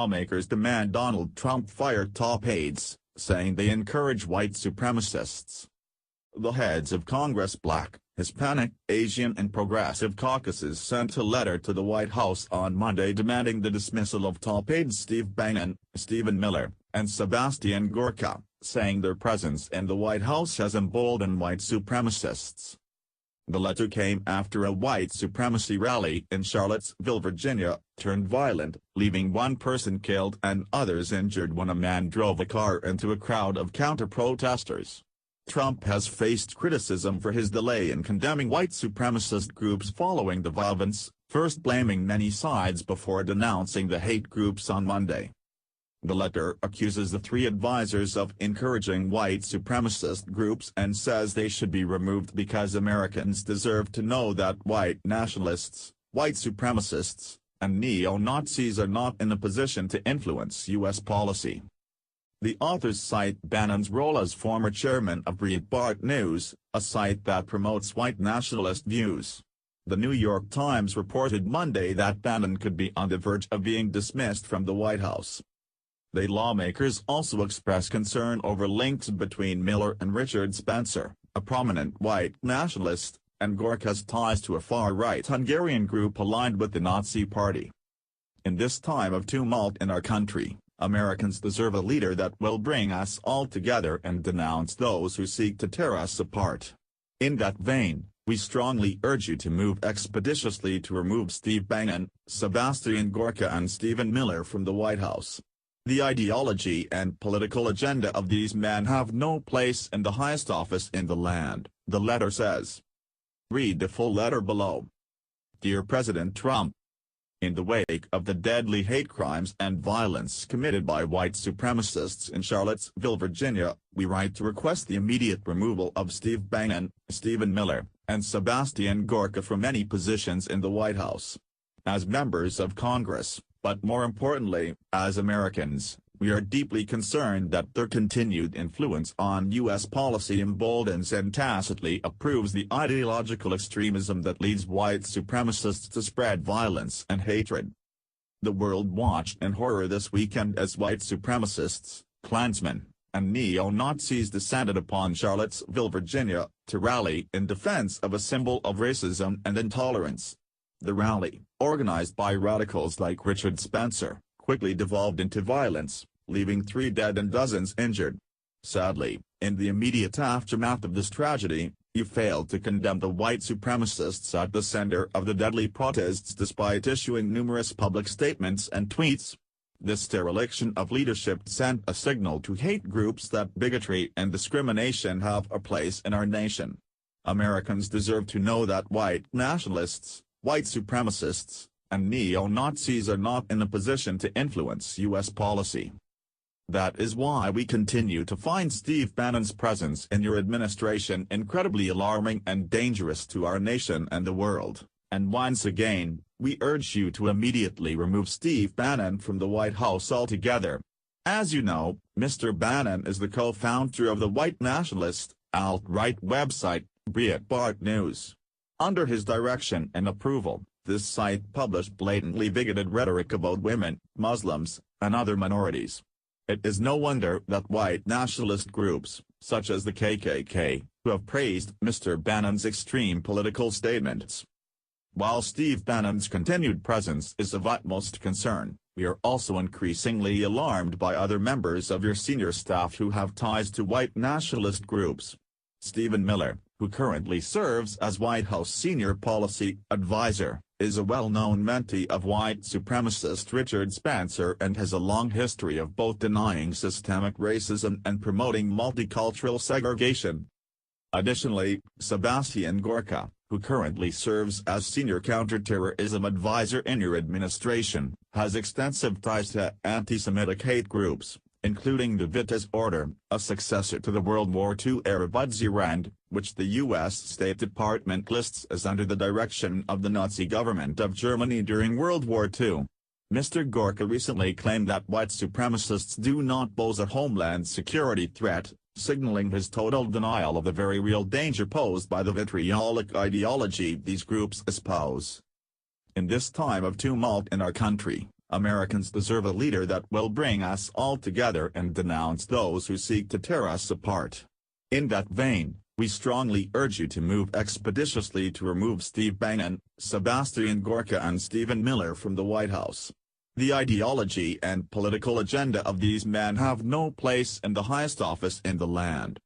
lawmakers demand Donald Trump fire top aides, saying they encourage white supremacists. The heads of Congress' Black, Hispanic, Asian and Progressive caucuses sent a letter to the White House on Monday demanding the dismissal of top aides Steve Bannon, Stephen Miller, and Sebastian Gorka, saying their presence in the White House has emboldened white supremacists. The letter came after a white supremacy rally in Charlottesville, Virginia, turned violent, leaving one person killed and others injured when a man drove a car into a crowd of counter-protesters. Trump has faced criticism for his delay in condemning white supremacist groups following the violence, first blaming many sides before denouncing the hate groups on Monday. The letter accuses the three advisors of encouraging white supremacist groups and says they should be removed because Americans deserve to know that white nationalists, white supremacists, and neo-Nazis are not in a position to influence U.S. policy. The authors cite Bannon's role as former chairman of Breitbart News, a site that promotes white nationalist views. The New York Times reported Monday that Bannon could be on the verge of being dismissed from the White House. The lawmakers also expressed concern over links between Miller and Richard Spencer, a prominent white nationalist, and Gorka's ties to a far-right Hungarian group aligned with the Nazi Party. In this time of tumult in our country, Americans deserve a leader that will bring us all together and denounce those who seek to tear us apart. In that vein, we strongly urge you to move expeditiously to remove Steve Bannon, Sebastian Gorka and Stephen Miller from the White House. The ideology and political agenda of these men have no place in the highest office in the land, the letter says. Read the full letter below. Dear President Trump, in the wake of the deadly hate crimes and violence committed by white supremacists in Charlottesville, Virginia, we write to request the immediate removal of Steve Bannon, Stephen Miller, and Sebastian Gorka from any positions in the White House. As members of Congress, but more importantly, as Americans, we are deeply concerned that their continued influence on U.S. policy emboldens and tacitly approves the ideological extremism that leads white supremacists to spread violence and hatred. The world watched in horror this weekend as white supremacists, Klansmen, and neo-Nazis descended upon Charlottesville, Virginia, to rally in defense of a symbol of racism and intolerance. The rally, organized by radicals like Richard Spencer, quickly devolved into violence, leaving 3 dead and dozens injured. Sadly, in the immediate aftermath of this tragedy, you failed to condemn the white supremacists at the center of the deadly protests despite issuing numerous public statements and tweets. This dereliction of leadership sent a signal to hate groups that bigotry and discrimination have a place in our nation. Americans deserve to know that white nationalists, white supremacists, and neo-Nazis are not in a position to influence U.S. policy. That is why we continue to find Steve Bannon's presence in your administration incredibly alarming and dangerous to our nation and the world, and once again, we urge you to immediately remove Steve Bannon from the White House altogether. As you know, Mr. Bannon is the co-founder of the white nationalist, alt-right website, Breitbart News. Under his direction and approval, this site published blatantly bigoted rhetoric about women, Muslims, and other minorities. It is no wonder that white nationalist groups, such as the KKK, who have praised Mr. Bannon's extreme political statements. While Steve Bannon's continued presence is of utmost concern, we are also increasingly alarmed by other members of your senior staff who have ties to white nationalist groups. Stephen Miller, who currently serves as White House Senior Policy Advisor, is a well-known mentee of white supremacist Richard Spencer and has a long history of both denying systemic racism and promoting multicultural segregation. Additionally, Sebastian Gorka, who currently serves as Senior Counterterrorism Advisor in your administration, has extensive ties to anti-Semitic hate groups, including the Vitesse Order, a successor to the World War II-era Bundesrand, which the U.S. State Department lists as under the direction of the Nazi government of Germany during World War II. Mr. Gorka recently claimed that white supremacists do not pose a homeland security threat, signaling his total denial of the very real danger posed by the vitriolic ideology these groups espouse. In this time of tumult in our country, Americans deserve a leader that will bring us all together and denounce those who seek to tear us apart. In that vein, we strongly urge you to move expeditiously to remove Steve Bannon, Sebastian Gorka and Stephen Miller from the White House. The ideology and political agenda of these men have no place in the highest office in the land.